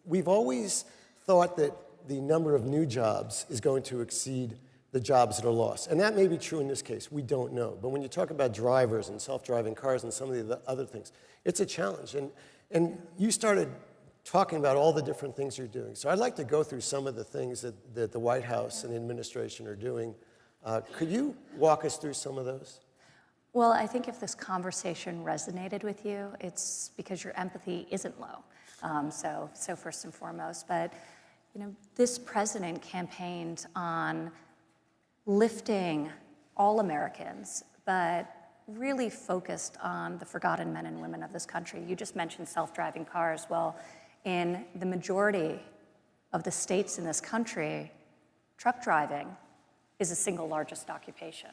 we've always thought that the number of new jobs is going to exceed the jobs that are lost. And that may be true in this case. We don't know. But when you talk about drivers and self-driving cars and some of the other things, it's a challenge. And you started talking about all the different things you're doing. So I'd like to go through some of the things that the White House and the administration are doing. Could you walk us through some of those? Well, I think if this conversation resonated with you, it's because your empathy isn't low. So first and foremost, but this president campaigned on lifting all Americans, but really focused on the forgotten men and women of this country. You just mentioned self-driving cars. Well, in the majority of the states in this country, truck driving is the single largest occupation.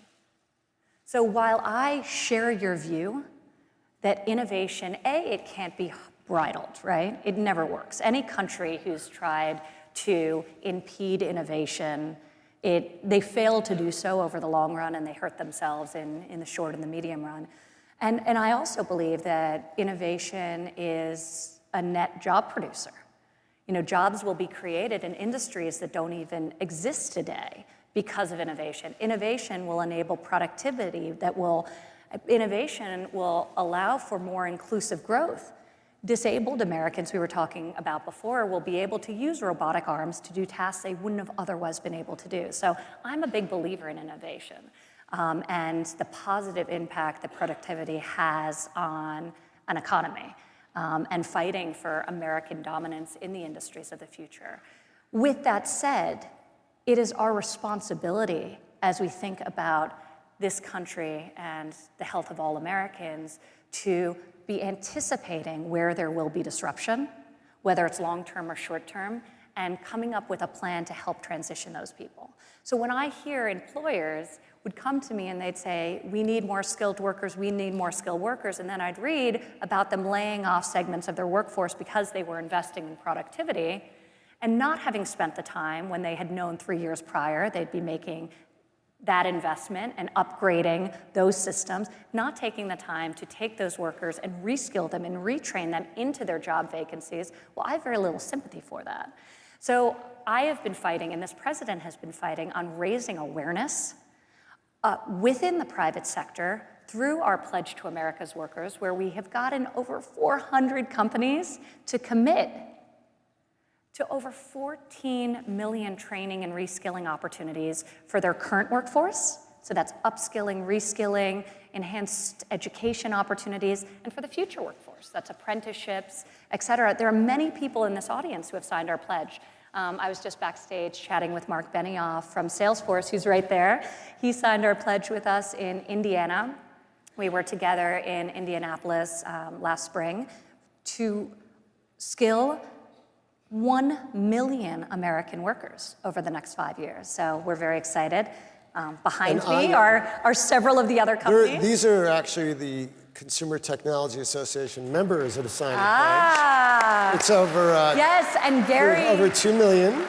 So while I share your view that innovation, it can't be bridled, right? It never works. Any country who's tried to impede innovation, they fail to do so over the long run, and they hurt themselves in the short and the medium run. And I also believe that innovation is a net job producer. Jobs will be created in industries that don't even exist today because of innovation. Innovation will enable productivity innovation will allow for more inclusive growth. Disabled Americans we were talking about before will be able to use robotic arms to do tasks they wouldn't have otherwise been able to do. So I'm a big believer in innovation and the positive impact that productivity has on an economy and fighting for American dominance in the industries of the future. With that said, it is our responsibility as we think about this country and the health of all Americans to be anticipating where there will be disruption, whether it's long-term or short-term, and coming up with a plan to help transition those people. So when I hear employers would come to me and they'd say, we need more skilled workers, we need more skilled workers, and then I'd read about them laying off segments of their workforce because they were investing in productivity and not having spent the time when they had known 3 years prior they'd be making that investment and upgrading those systems, not taking the time to take those workers and reskill them and retrain them into their job vacancies, well, I have very little sympathy for that. So I have been fighting, and this president has been fighting, on raising awareness within the private sector through our Pledge to America's Workers, where we have gotten over 400 companies to commit to over 14 million training and reskilling opportunities for their current workforce. So that's upskilling, reskilling, enhanced education opportunities, and for the future workforce. That's apprenticeships, et cetera. There are many people in this audience who have signed our pledge. I was just backstage chatting with Mark Benioff from Salesforce, who's right there. He signed our pledge with us in Indiana. We were together in Indianapolis last spring to skill 1 million American workers over the next 5 years. So we're very excited. Behind me are several of the other companies. These are actually the Consumer Technology Association members that have signed the pledge. It's over yes, and Gary, over 2 million.